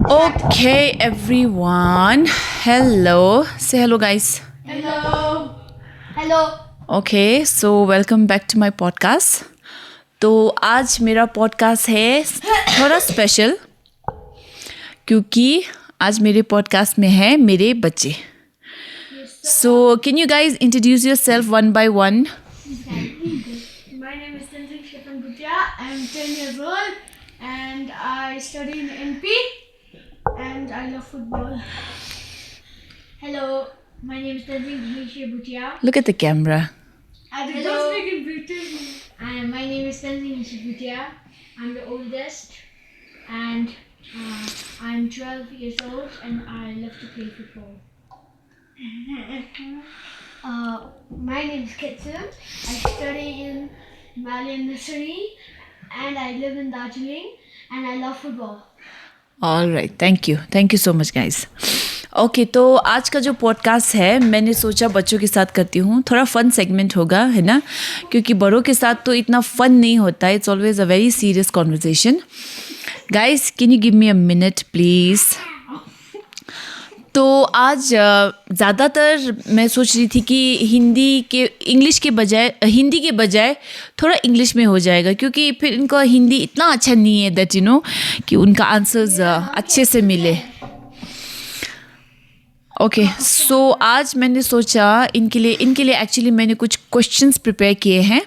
Okay, everyone. Hello. Say hello, guys. Hello. Hello. Okay, so welcome back to my podcast. तो आज मेरा podcast है थोड़ा special क्योंकि आज मेरे पॉडकास्ट में है मेरे बच्चे. So can you guys introduce yourself one by one? My name is Tanzing Shepan Bhutia. I'm 10 years old and I study in NP and I love football. Hello, my name is Tanzing Bhutia. Look at the camera. I don't speak in British. And my name is Tanzing Bhutia. I'm the oldest and I'm 12 years old and I love to play football. My name is Kitsun. I study in Malayan Nursery and I live in Darjeeling and I love football. All right, thank you so much guys. Okay तो आज का जो podcast है मैंने सोचा बच्चों के साथ करती हूँ. थोड़ा फन सेगमेंट होगा है ना, क्योंकि बड़ों के साथ तो इतना फन नहीं होता है. It's always a very serious conversation. Guys can you give me a minute please. तो आज ज़्यादातर मैं सोच रही थी कि हिंदी के बजाय थोड़ा इंग्लिश में हो जाएगा, क्योंकि फिर इनको हिंदी इतना अच्छा नहीं है दैट यू नो कि उनका आंसर्स अच्छे से मिले. ओके सो आज मैंने सोचा इनके लिए एक्चुअली मैंने कुछ क्वेश्चंस प्रिपेयर किए हैं.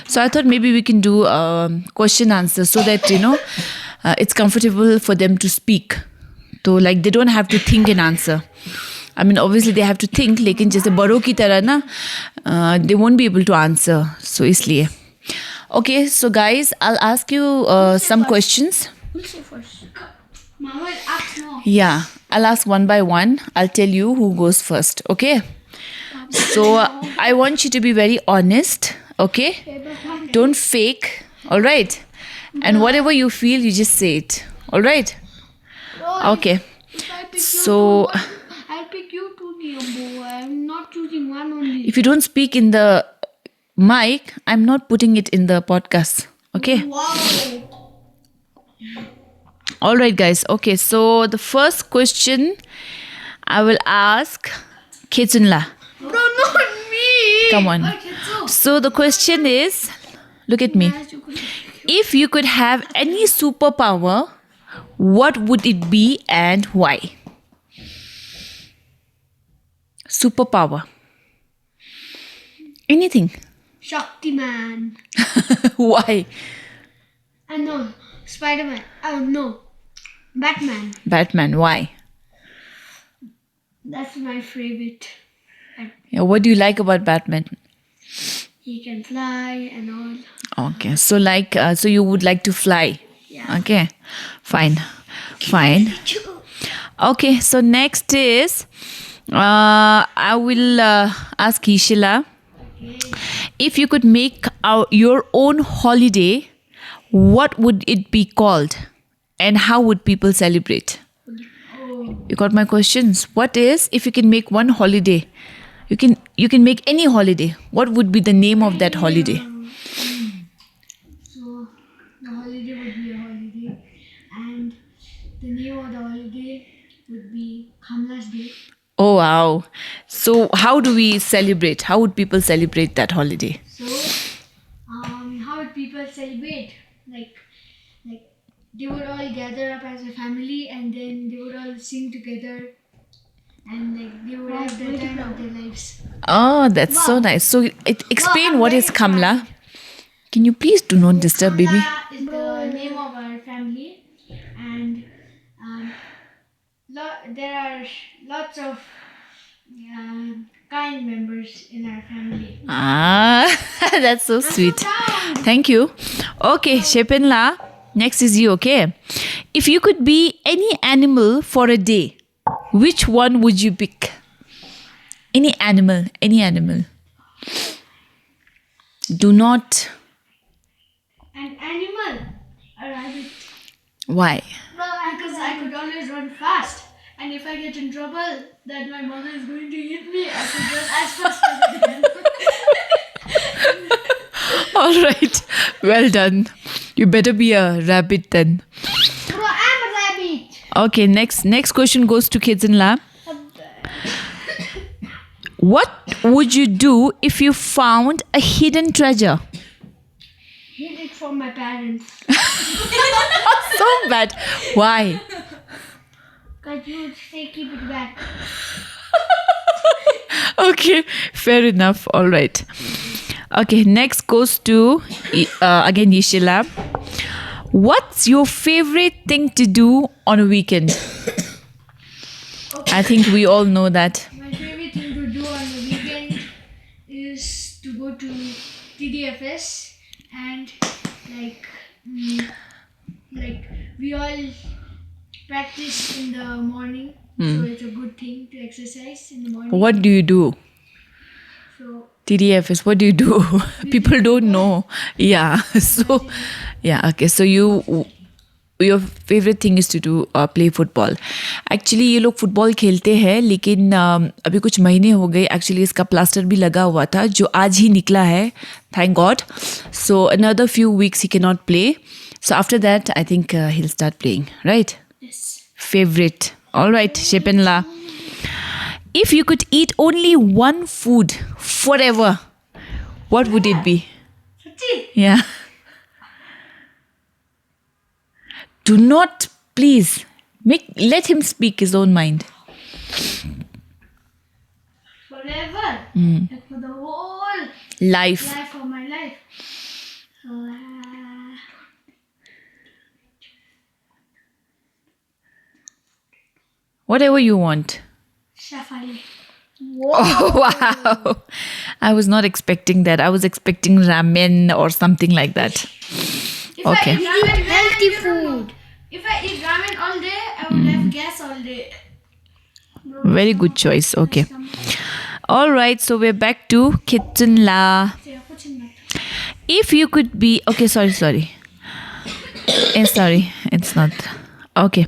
So I thought maybe we can do question answer so that you know it's comfortable for them to speak. तो like they don't have to think an answer. I mean obviously they have to think, लेकिन जैसे बड़ों की तरह ना they won't be able to answer. So इसलिए okay so guys I will ask you some questions. Yeah, I'll ask one by one. I'll tell you who goes first, okay? So I want you to be very honest, okay? Don't fake, all right? And whatever you feel, you just say it, all right? Okay. So I'll pick you two, Niambo. I'm not choosing one only. if you don't speak in the mic, I'm not putting it in the podcast, okay? Wow. All right, guys. Okay, so the first question I will ask Kitsunla. Bro, not me. Come on. So the question is, look at me. If you could have any superpower, what would it be and why? Superpower. Anything. Shaktiman. Why? I know. Spider-Man. I don't know. Batman. Batman. Why? That's my favorite. Yeah, what do you like about Batman? He can fly and all. Okay, so so you would like to fly. Yeah. Okay, fine. Okay, so next is I will ask Ishila. If you could make your own holiday, what would it be called and how would people celebrate? You got my questions. What is, if you can make one holiday, you can make any holiday, what would be the name of that holiday? So the holiday would be a holiday, and the name of the holiday would be Kamla's Day. Oh wow. So how do we celebrate? How would people celebrate that holiday? So how would people celebrate? Like they would all gather up as a family and then they would all sing together and like they would have the time of their lives. Oh, that's so nice. So explain what is Kamla. Can you please do not disturb baby? Kamla is the name of our family, and there are lots of kind members in our family. Ah, that's so sweet. so proud. Thank you. Okay, Shepenla, next is you, okay? If you could be any animal for a day, which one would you pick? Any animal. Do not. An animal? A rabbit. Why? Well, because I could always run fast. And if I get in trouble, that my mother is going to hit me, I could run as fast as I can. All right. Well done. You better be a rabbit then. Bro, I'm a rabbit. Okay, next question goes to kids in lab. What would you do if you found a hidden treasure? Hid it from my parents. So bad. Why? Because you would say keep it back. Okay, fair enough. All right. Okay, next goes to again Yishila. What's your favorite thing to do on a weekend? I think we all know that. My favorite thing to do on the weekend is to go to TDFS and like we all practice in the morning. So it's a good thing to exercise in the morning. What do you do? So TDFS, what do you do? People don't know. Yeah. So, yeah, okay. So your favorite thing is to do play football. Actually ये लोग football खेलते हैं लेकिन अभी कुछ महीने हो गए एक्चुअली इसका प्लास्टर भी लगा हुआ था जो आज ही निकला है thank God so another few weeks he cannot play so after that I think he'll start playing right yes. Favorite all right Shepenla if you could eat only one food forever what would it be yeah do not please let him speak his own mind Forever. Like for the whole life of my life. whatever you want Shafali. oh wow I was not expecting that I was expecting ramen or something like that If Okay. I eat ramen, Healthy food. If I eat ramen all day, I would have gas all day. very good choice okay all right so we're back to kitchen la if you could be okay sorry sorry it's not okay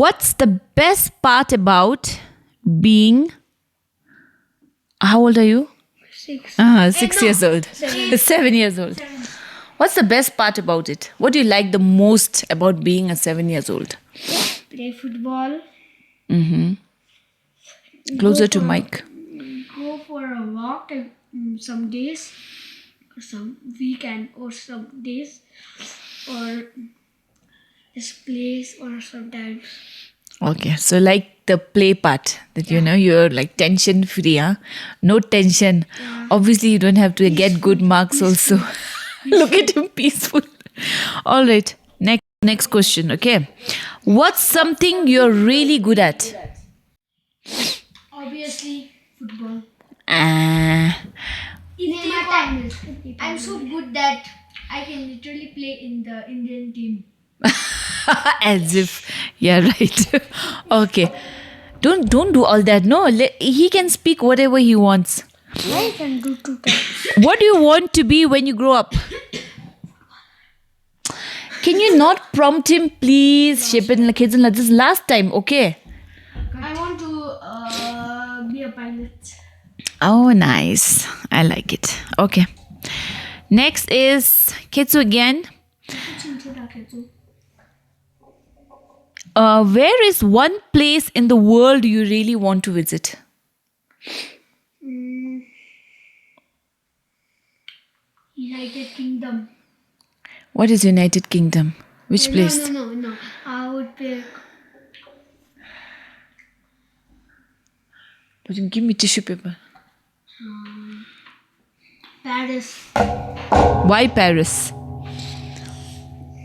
what's the best part about being how old are you 6. 6 years old 7 years old what's the best part about it what do you like the most about being a 7 years old Play football. closer to mic Go for a walk some days, or some weekend, or some days, or just plays, or sometimes. Okay, so like the play part that you know you're like tension free, huh? No tension. Obviously, you don't have to get good marks also. Look at him, peaceful. All right, next question. Okay, what's something you're really good at? Obviously, football. In my time, I'm so good that I can literally play in the Indian team. As if, yeah, right. Okay, don't do all that. No, he can speak whatever he wants. I can do 2 times. What do you want to be when you grow up? Can you not prompt him, please? Shepen, kids, and this is last time, okay? I want to be a pilot. Oh, nice. I like it. Okay. Next is Kitsu again. Where is one place in the world you really want to visit? United Kingdom. What is United Kingdom? Which place? No. I would pick Give me tissue paper. Paris. Why Paris?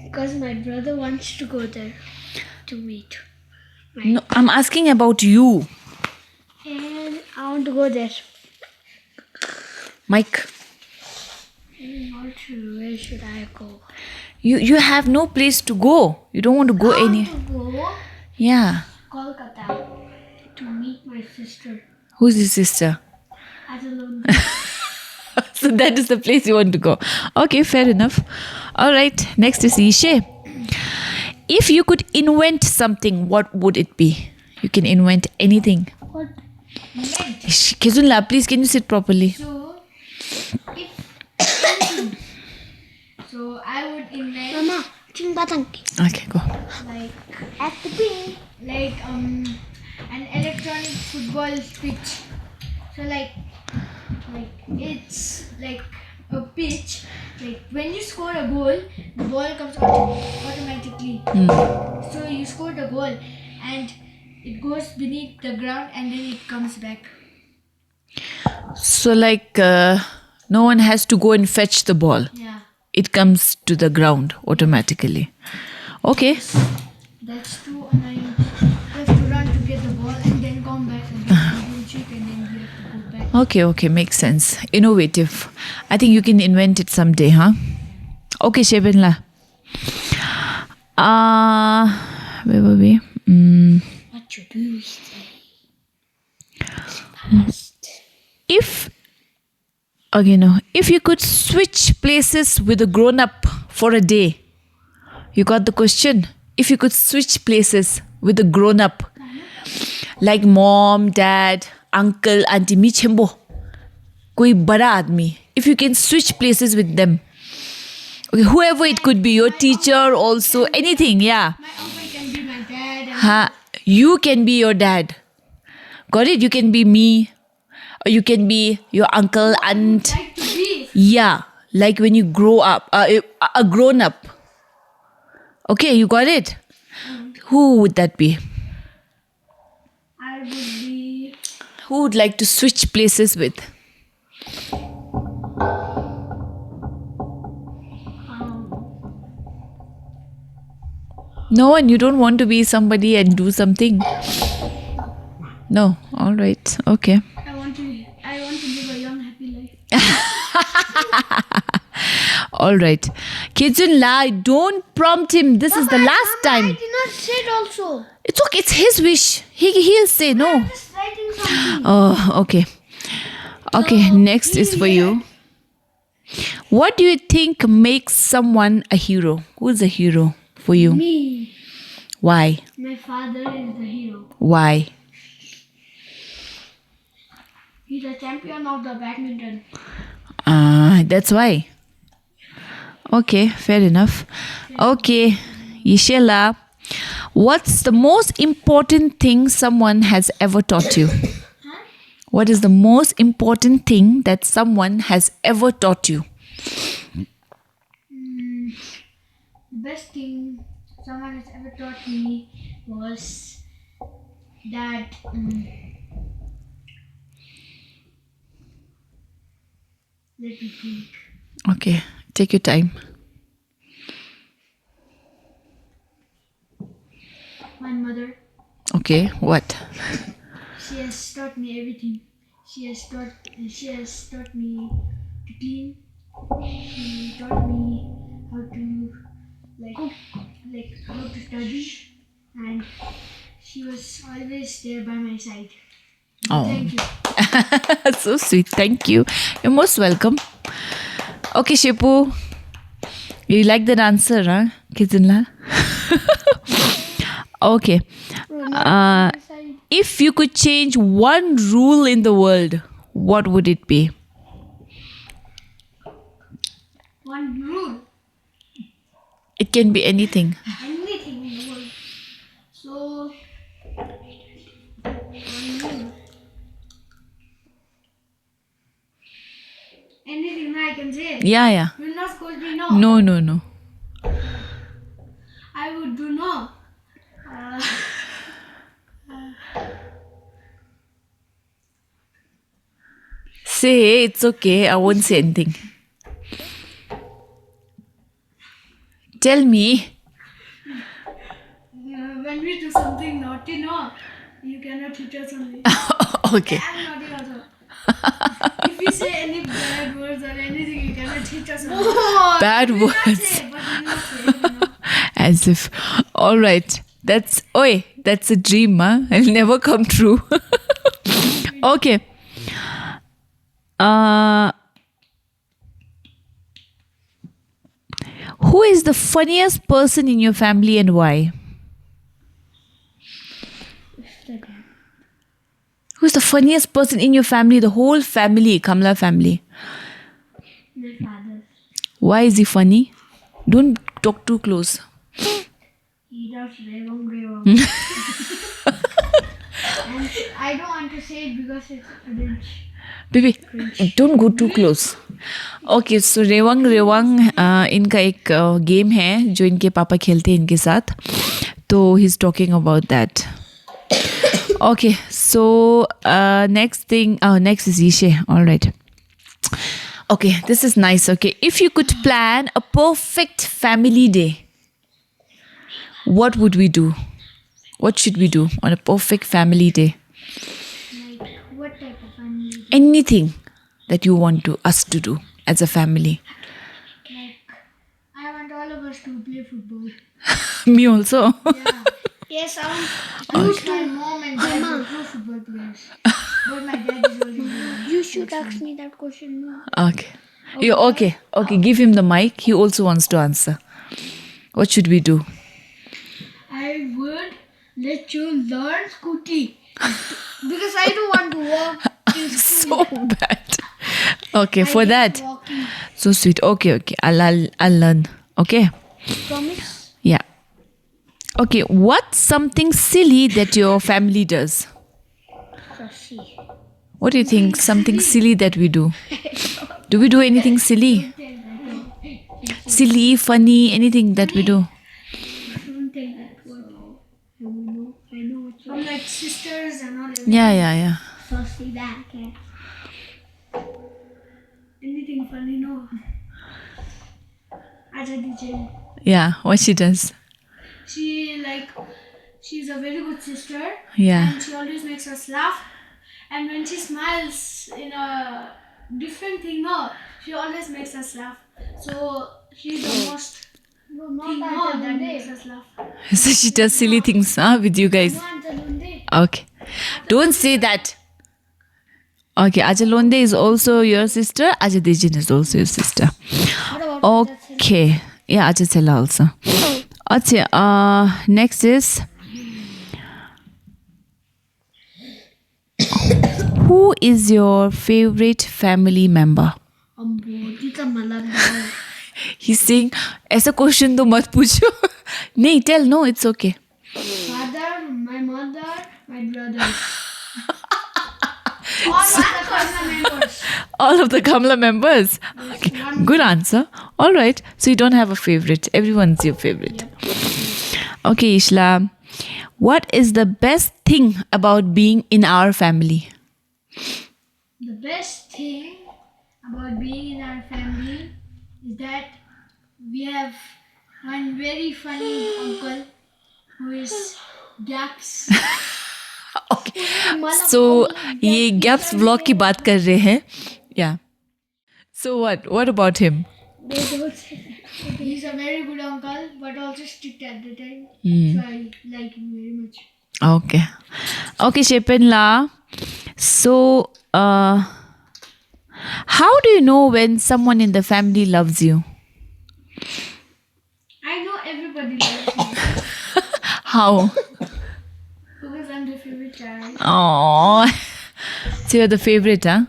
Because my brother wants to go there to meet. No, I'm asking about you. And I want to go there. Mike, Not sure where should I go. you have no place to go. You don't want to go I any. want to go Yeah. Kolkata to meet my sister. Who's his sister? I don't know. So that is the place you want to go. Okay, fair enough. All right. Next is Ishe. If you could invent something, what would it be? You can invent anything. What? Kizunla, please, can you sit properly? So, if I would invent Mama, cing batang. Okay, go. like At the pin. an electronic football pitch. So like it's like a pitch. Like when you score a goal, the ball comes automatically. So you score the goal and it goes beneath the ground and then it comes back. So, like, no one has to go and fetch the ball. Yeah. It comes to the ground automatically. Okay. That's too annoying. You have to run to get the ball and then come back and then check and then you have to go back. Okay, makes sense. Innovative. I think you can invent it someday, huh? Okay, Shebenla. Where were we? What you do is If you could switch places with a grown-up for a day, you got the question? If you could switch places with a grown-up, like mom, dad, uncle, auntie, me chembo, koi bada aadmi, if you can switch places with them, okay, whoever it could be, your teacher also, anything, yeah. My uncle can be my dad and You can be your dad. Got it? You can be me, or you can be your uncle, aunt. like to be. Yeah, like when you grow up, a grown up. Okay, you got it? Who would that be? I would be Who would like to switch places with? No one, you don't want to be somebody and do something? No, all right, okay. I want to live a young happy life. All right. Kijun lie, don't prompt him. This is the last I time. did not say it also. It's okay, it's his wish. He'll say no. I'm just writing something. Oh, okay. Okay, next is for you. What do you think makes someone a hero? Who's a hero for you? Me. Why? My father is the hero. Why? He's a champion of the badminton. That's why. Okay, fair enough. Okay, Yishela, what's the most important thing someone has ever taught you? What is the most important thing that someone has ever taught you? The best thing someone has ever taught me was that let me think. Okay, take your time. My mother, Okay, what? she has taught me everything. She has taught me to clean. She taught me how to how to study, and she was always there by my side. Oh, Thank you. so sweet. Thank you. You're most welcome. Okay, Shipu. You like that answer, huh? Kizinla? Okay. If you could change one rule in the world, what would it be? One rule, It can be anything. anything in the world. So, one rule. Anything I can say. Yeah. You're not scold me, no. No. I would do no. Say, it's okay. I won't say anything. Tell me. When we do something naughty, no, you cannot hit us only. Okay. I'm naughty also. If you say any bad words or anything, you cannot hit us only. Bad We not words. say, but we not say, you know. As if. All right. That's a dream, huh? It'll never come true. Okay. Who is the funniest person in your family and why? Who's the funniest person in your family, the whole family, Kamla family? My father. Why is he funny? Don't talk too close. He does revong. And I don't want to say it because it's rich. Baby, don't go too close. Okay, so रेवांग इनका एक game है जो इनके पापा खेलते हैं इनके साथ. तो he's talking about that. Okay, so next is Ishe. All right. Okay, this is nice. Okay, if you could plan a perfect family day, what would we do? What should we do on a perfect family day? Like, what type of family? Anything that you want us to do as a family. Like, I want all of us to play football. Me also. Yeah. Yes, I want my mom and dad are pro football players. But my dad is already doing. You should ask me that question now. Okay. Okay. Give him the mic. He also wants to answer. What should we do? I would let you learn scooty. Because I don't want to walk to school. So bad. Okay, for I hate that. walking. So sweet. Okay. I'll learn. Okay. Promise? Yeah. Okay. What's something silly that your family does? Sassy. What do you think? Something silly that we do? Do we do anything silly? Silly, funny, anything that we do? Don't take that word. I know what you're I'm like sisters and all that. Yeah. Sassy back. Yeah. Anything funny, no. Aja DJ. Yeah, what she does. She's a very good sister. Yeah. And she always makes us laugh. And when she smiles in a different thing, no, she always makes us laugh. So she's the most No, not thing, that. no, that makes us laugh. So she does silly things with you guys. No, Anjalunde. Okay. Don't say that. Okay, Ajalonde is also your sister. Ajadijin is also your sister. What about Okay. Yeah, Ajatela also. Okay, next is who is your favorite family member? Tita Malanda. He's saying, ऐसा question तो मत पूछो. नहीं, tell, no, it's okay. Father, my mother, my brother. All the Karna members. All of the Kamla members. Okay. Good answer. All right. So you don't have a favorite. Everyone's your favorite. Okay, Ishla. What is the best thing about being in our family? The best thing about being in our family is that we have one very funny uncle who is Gaps. So ये Gaps vlog की बात कर रहे हैं. Yeah. So what? What about him? He's a very good uncle, but also strict at the time. So I like him very much. Okay. Okay, Shepenla. So, how do you know when someone in the family loves you? I know everybody loves me How? because I'm the favorite child. Oh, so you're the favorite, huh?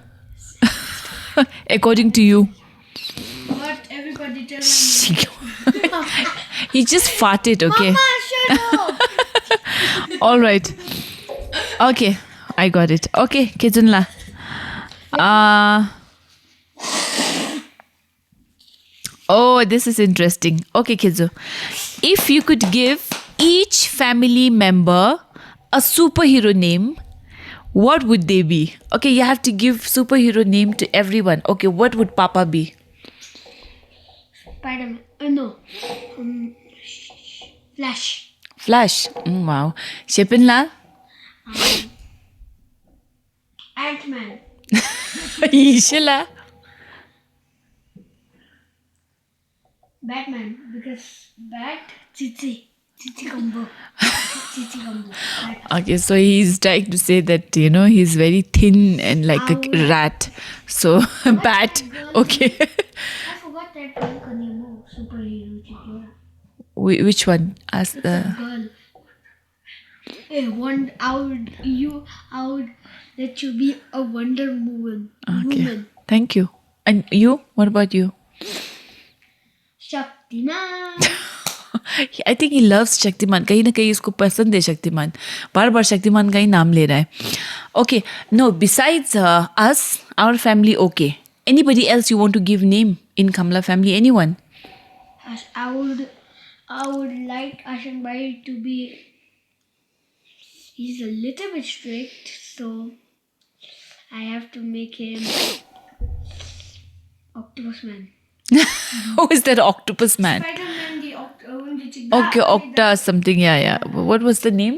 According to you. But everybody tells me. He just farted, okay? Shut up! All right. Okay, I got it. Okay, Kizunla. Oh, this is interesting. Okay, Kizu. If you could give each family member a superhero name, what would they be? Okay, you have to give superhero name to everyone. Okay, what would Papa be? Spider-Man. No. Flash. Flash. Wow. Shepinla? Ant-Man. Ishila? Batman. Because Bat, Chichi. Chichi combo. Chichi combo. Bat. Okay, so he's trying to say that, he's very thin and like a rat. So, bat. Okay. I forgot that girl ka name mo. Superhero Chichi. Which one? Ask the... Girl. I would let you be a Wonder Okay. Woman. Thank you. And you? What about you? Shakti. Shaktiman. I think he loves Shaktimaan. कहीं ना कहीं इसको पसंद है शक्तिमान. बार बार शक्तिमान का ही नाम ले रहा है. Okay, no, besides us, our family, okay. Anybody else you want to give name in Kamla family? Anyone? I would like Ashan Bhai to be. He's a little bit strict, so I have to make him Octopus Man. Who is that octopus man? Spider-Man, Okay, Octa something. Yeah. What was the name?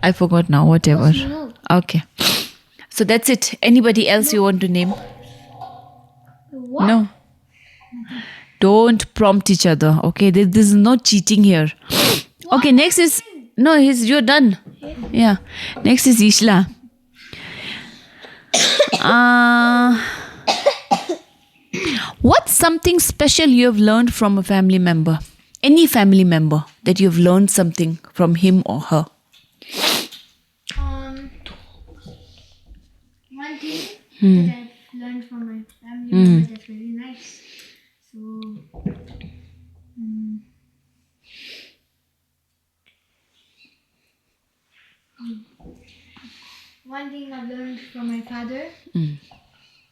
I forgot now. Whatever. No. Okay. So that's it. Anybody else you want to name? What? No. Don't prompt each other. Okay, this is no cheating here. Okay, next is no. You're done. Yeah. Next is Ishla. What's something special you have learned from a family member? Any family member that you've learned something from him or her? One thing that I've learned from my family member that's very nice. So, one thing I've learned from my father,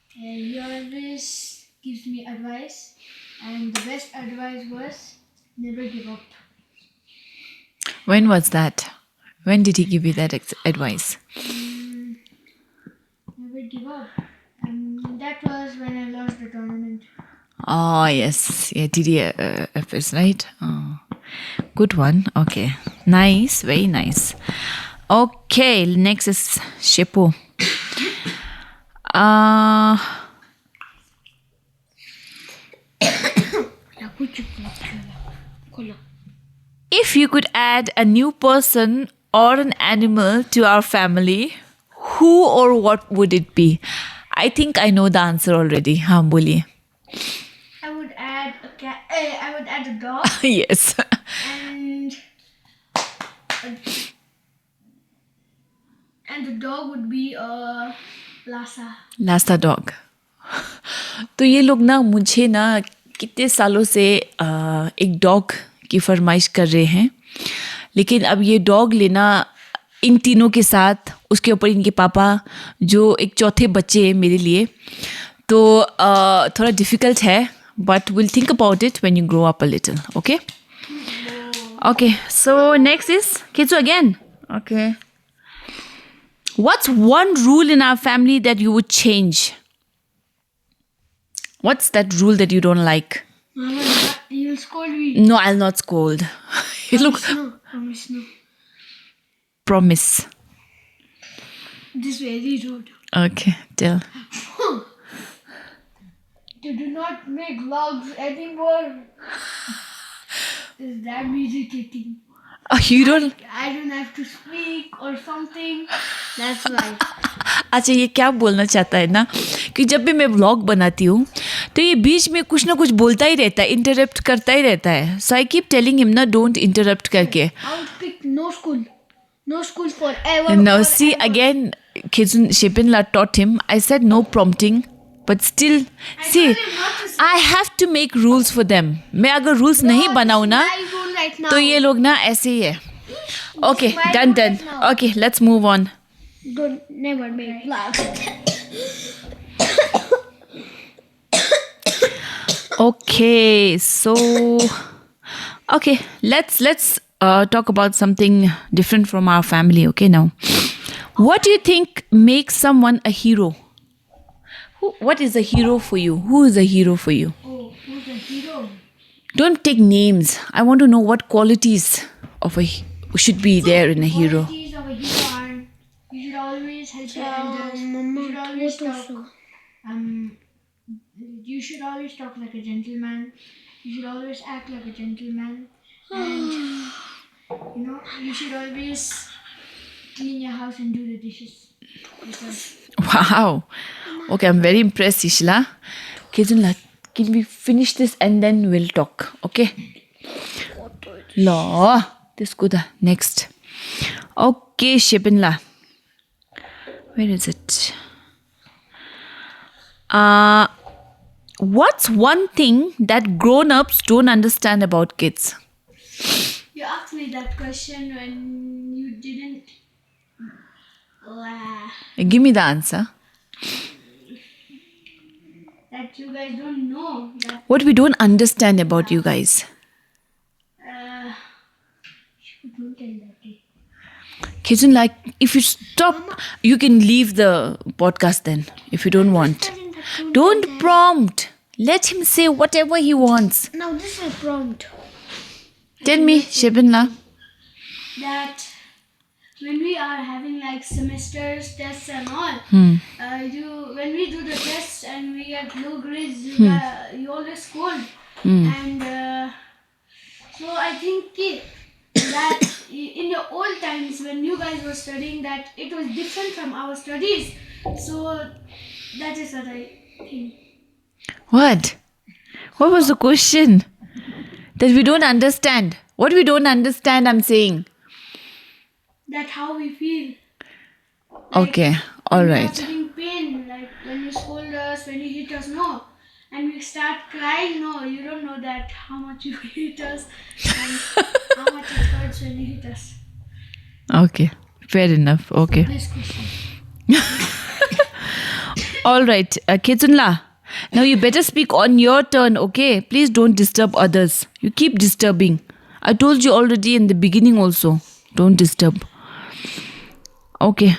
he always gives me advice, and the best advice was never give up. When was that? When did he give you that advice? Never give up. And that was when I lost the tournament. Oh, yes. Yeah, TDFS, right? Oh, good one. Okay. Nice. Very nice. Okay. Next is Shepo. If you could add a new person or an animal to our family, who or what would it be? I think I know the answer already. Haan, boliye. I would add a cat. I would add a dog, Yes. and the dog would be a Lhasa. Lhasa dog. तो ये लोग ना मुझे ना कितने सालों से एक डॉग की फरमाइश कर रहे हैं, लेकिन अब ये डॉग लेना इन तीनों के साथ, उसके ऊपर इनके पापा जो एक चौथे बच्चे हैं मेरे लिए, तो थोड़ा डिफ़िकल्ट है, but will think about it when you grow up a little. Okay. Okay, so next is Kitsu again. Okay. What's one rule in our family that you would change? What's that rule that you don't like? Mama, you'll scold me. No, I'll not scold. You look. Promise no. Promise. This is very rude. Okay, tell. You do not make vlogs anymore. Is that irritating? Oh, you don't. I don't have to speak or something. That's right. अच्छा, ये क्या बोलना चाहता है ना कि जब भी मैं व्लॉग बनाती हूँ तो ये बीच में कुछ ना कुछ बोलता ही रहता है, इंटरप्ट करता ही रहता है. सो आई कीप टेलिंग हिम ना, डोंट इंटरप्ट करके. I would pick no school. No school forever. No, forever. see again, Kizun Shipinla taught him. I said no prompting, but still, see, told him not to say- I have to make rules for them. मैं अगर rules नहीं बनाऊँ ना, My rule right now. तो ये लोग ना ऐसे ही है. Okay, my done. rule right now. Okay, let's move on. Don't never make vlogs. Okay, so okay, let's talk about something different from our family. Okay, now, what do you think makes someone a hero? What is a hero for you? Who is a hero for you? Oh, who's a hero? Don't take names. I want to know what qualities of should be there in a hero. Qualities of a hero are you should always help your elders. You should always talk. You should always talk like a gentleman. You should always act like a gentleman. And you should always clean your house and do the dishes yourself. Wow. Okay, I'm very impressed, Ishla. Kizunla, can we finish this and then we'll talk? Okay. Law. This good. Next. Okay, Shipinla. Where is it? what's one thing that grown-ups don't understand about kids? You asked me that question when you didn't. Give me the answer. That you guys don't know. That What we don't understand about you guys. Don't tell that. Kitchen, like, if you stop, you can leave the podcast then, if you don't want. Don't prompt. Let him say whatever he wants. Now this is a prompt. Tell me, Shebinla. that when we are having like semesters, tests and all, when we do the tests and we get low grades, you always scold. And so I think that in the old times when you guys were studying, that it was different from our studies. So that is what I think. What? What was the question? That we don't understand. What we don't understand, I'm saying. That how we feel. Okay, all We are right. feeling pain, like when you scold us, when you hit us, no. And we start crying, no. You don't know that how much you hit us and how much it hurts when you hit us. Okay, fair enough. Okay. This question. All right, Ketsunla. Now you better speak on your turn, okay? Please don't disturb others. You keep disturbing. I told you already in the beginning also. Don't disturb. Okay.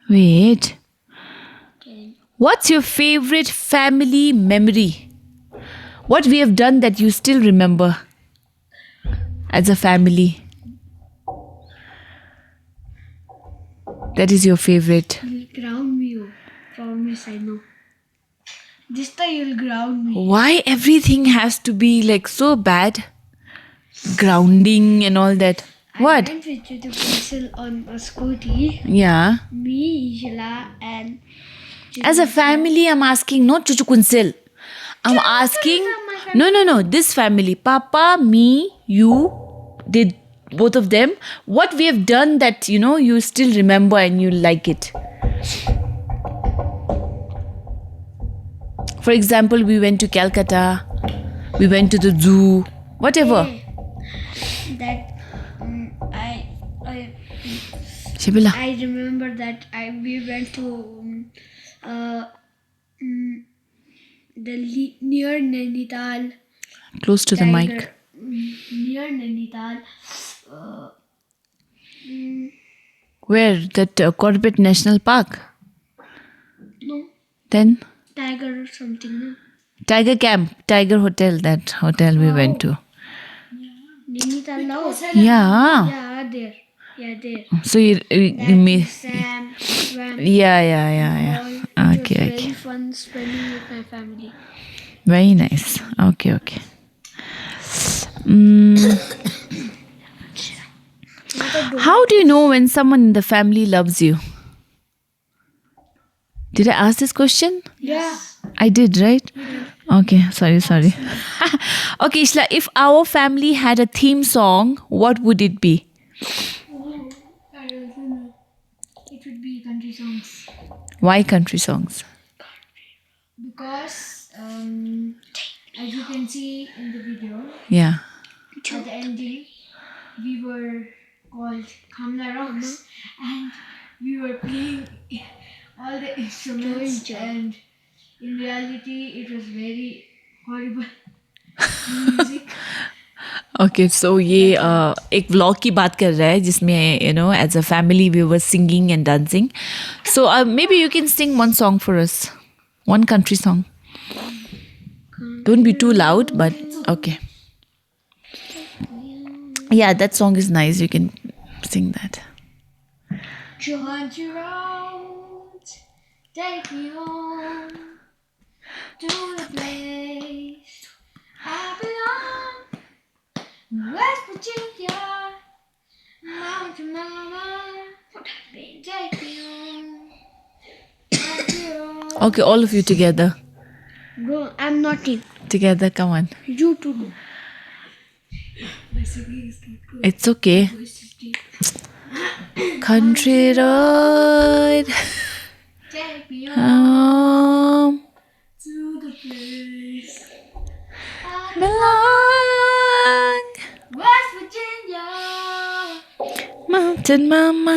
Wait. What's your favorite family memory? What we have done that you still remember as a family? That is your favorite. You'll ground me, oh. Promise, I know. This time you'll ground me. Why everything has to be like so bad? Grounding and all that. What? I went with you to pencil on a scooty. Yeah. Me, Ishla, and As a family, I'm asking, not Chuchukunsil. I'm asking, no, this family, Papa, me, you, did both of them. What we have done that, you still remember and you like it. For example, we went to Calcutta, we went to the zoo, whatever. that Shibila. I remember that we went to near Nainital. Close to the mic. Near Nainital. Where? That Corbett National Park? No, Then? Tiger or something. No? Tiger Camp, Tiger Hotel, that hotel we went to. Nainital now. Yeah. Yeah, there. Yeah, there. So you made. Sam, swam. Yeah. All. It was Okay. very fun spending with my family. Very nice. Okay. How do you know when someone in the family loves you? Did I ask this question? Yeah. I did, right? Okay, sorry. Okay, Ishla, if our family had a theme song, what would it be? I don't know. It would be country songs. Why country songs? Because, as you can see in the video, Yeah. at the ending, we were called Kamla Rocks and we were playing all the instruments, and in reality, it was very horrible music. Okay, so ये एक vlog की बात कर रहा है जिसमें as a family we were singing and dancing. So maybe you can sing one song for us, one country song. Don't be too loud, but okay. Yeah, that song is nice. You can sing that. Country roads, take me home to the place I belong. West Virginia, Mountain Mama, take me home. Country roads. Okay, all of you together. Go. I'm not in. Together, come on. You too. My singing is not good. It's okay. Voice is deep. Country road. Take me Home to the place. I belong. West Virginia. Mountain mama.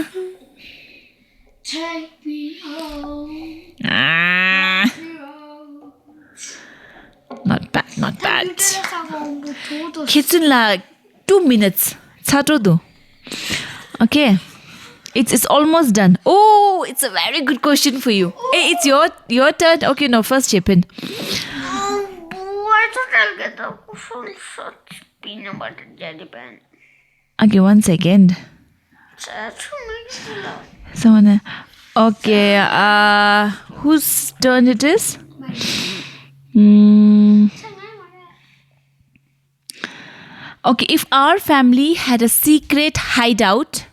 Take me home. Ah, Country road. not bad, not bad. Total. Kitchen like 2 minutes. Chato do. Okay. It's almost done. Oh, it's a very good question for you. Hey, it's your turn. Okay, no, first Chepin. I thought I'll get the full such peanut butter jelly pen. Okay, 1 second. That's what makes it loud. Someone. Okay. Whose turn it is? Hmm. Okay, if our family had a secret hideout,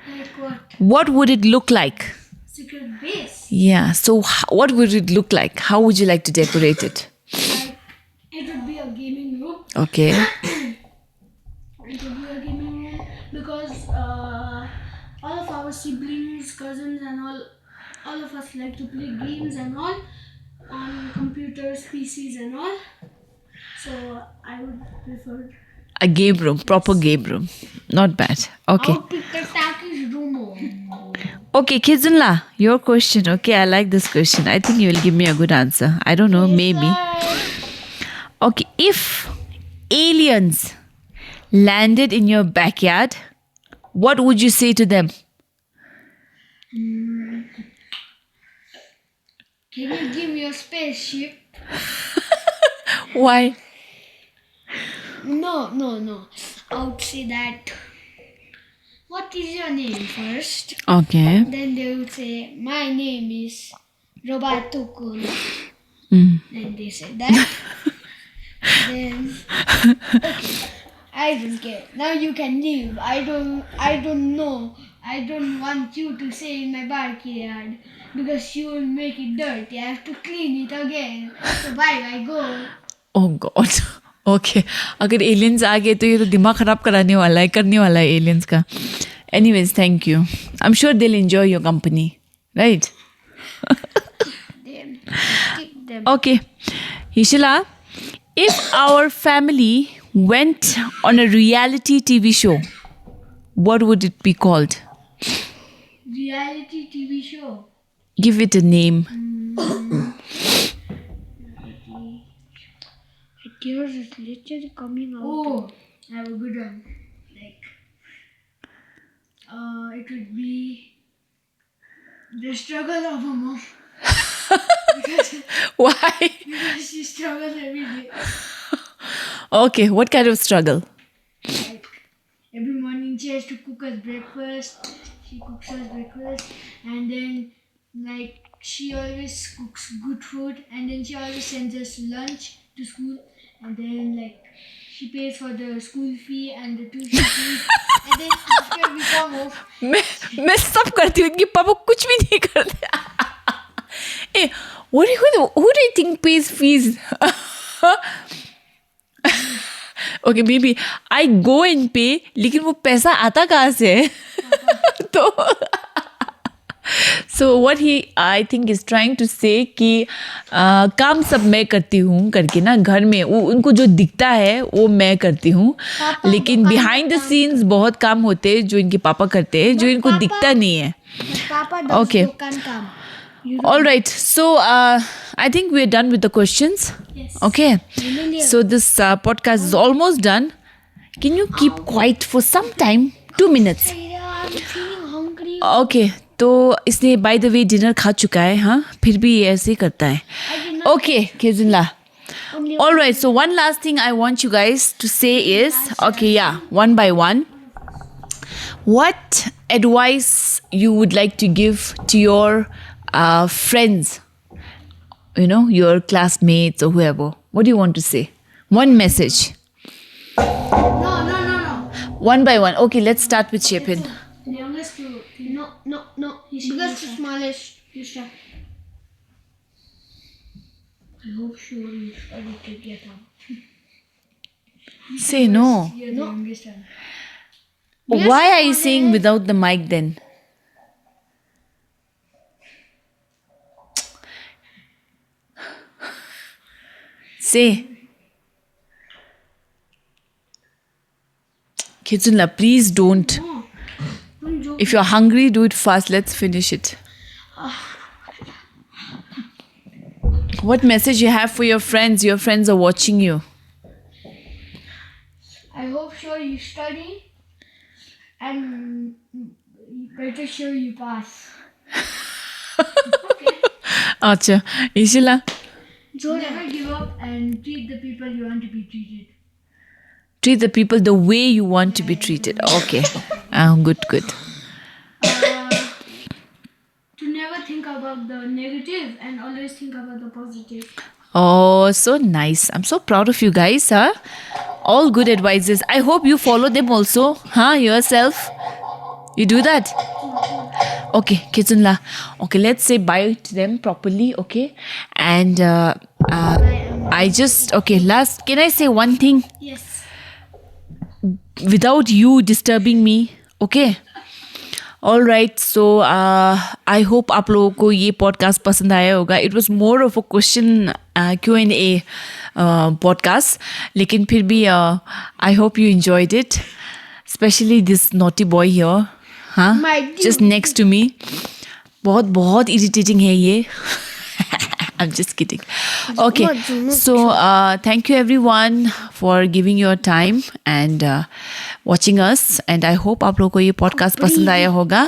Like what? what would it look like? Secret base. Yeah, so what would it look like? How would you like to decorate it? Like it would be a gaming room. Okay. It would be a gaming room because all of our siblings, cousins, and all of us like to play games and all on computers, PCs, and all. So I would prefer. A game room, proper game room. Not bad. Okay. I'll pick the Taki's room. Okay, Kizunla, your question. Okay, I like this question. I think you will give me a good answer. I don't know, maybe. Okay, if aliens landed in your backyard, what would you say to them? Can you give me a spaceship? Why? No. I would say that. What is your name first? Okay. Then they would say, my name is Roberto Kun. Mm. Then they said that. Then okay, I don't care. Now you can leave. I don't know. I don't want you to stay in my backyard because you will make it dirty. I have to clean it again. So bye, go. Oh God. Okay. अगर aliens आ गए तो ये तो दिमाग खराब कराने वाला है, करने वाला है aliens का. Anyways, thank you. I'm sure they'll enjoy your company, right? Then kick them. Okay. Hishila, if our family went on a reality TV show, what would it be called? Reality TV show. Give it a name. Yours is literally coming out. Oh, I have a good one. Like, it would be the struggle of a mom. Why? Because she struggles every day. Okay, what kind of struggle? Like, every morning she has to cook us breakfast. She cooks us breakfast, and then like she always cooks good food, and then she always sends us lunch to school, and then like she pays for the school fee and the tuition fee, and then after we come home, मैं सब करती हूँ, इनके पापा कुछ भी नहीं करते. Hey, who do you think pays fees? Okay, maybe I go and pay, लेकिन वो पैसा आता कहाँ से है? तो so what he I think is trying to say कि काम सब मैं करती हूँ करके ना घर में उनको जो दिखता है वो मैं करती हूँ, लेकिन behind the scenes बहुत काम होते हैं जो इनके पापा करते हैं जो इनको दिखता नहीं है. Papa does Okay. dukan kam. All right, so I think we're done with the questions. yes. Okay, so this podcast is almost done. Can you keep quiet for some time? 2 minutes. I'm feeling hungry. Okay, तो इसने by the way dinner खा चुका है, हाँ, फिर भी ये ऐसे ही करता है. Okay, Kezinla. All right, so one last thing I want you guys to say is, okay, yeah, one by one. What advice you would like to give to your friends, you know, your classmates or whoever? What do you want to say? One message. No. One by one. Okay, let's start with Shepin. The youngest to No. Because the smallest. You start. I hope she will study to get out. Say no. You're the youngest one. Why are you saying without the mic then? Say. Kitsunla, please don't. No. Don't joke. If you're hungry, do it fast. Let's finish it. What message you have for your friends? Your friends are watching you. I hope sure you study and better sure you pass. Okay. Acha, Ishila, Never give up and treat the people you want to be treated. treat the people the way you want to be treated. Okay. Good. To never think about the negative and always think about the positive. Oh, so nice. I'm so proud of you guys, huh? All good advices. I hope you follow them also, huh? Yourself. You do that? Okay, Kitsunla. Okay, let's say bye to them properly, okay? And I just, okay, last, can I say one thing? Yes. Without you disturbing me, okay? All right, so I hope आप लोगों को ये podcast पसंद आया होगा. It was more of a question Q&A podcast, लेकिन फिर भी I hope you enjoyed it, especially this naughty boy here, huh? Just next to me. बहुत irritating है ये. I'm just kidding. Okay, so thank you everyone for giving your time and watching us. And I hope आप लोगों को ये podcast पसंद आया होगा.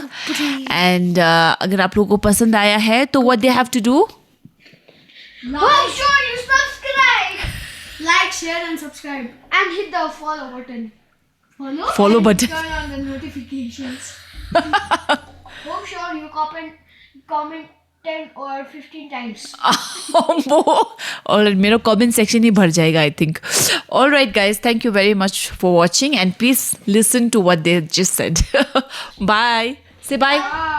And अगर आप लोगों को पसंद आया है तो what they have to do? Make sure you subscribe. Like, share and subscribe. And hit the follow button. Follow and button. Turn on the notifications. Hope sure you comment 10 or 15 times. Alright, मेरा comment section ही भर जाएगा, I think. Alright guys, thank you very much for watching and please listen to what they just said. Bye. Say bye. Bye.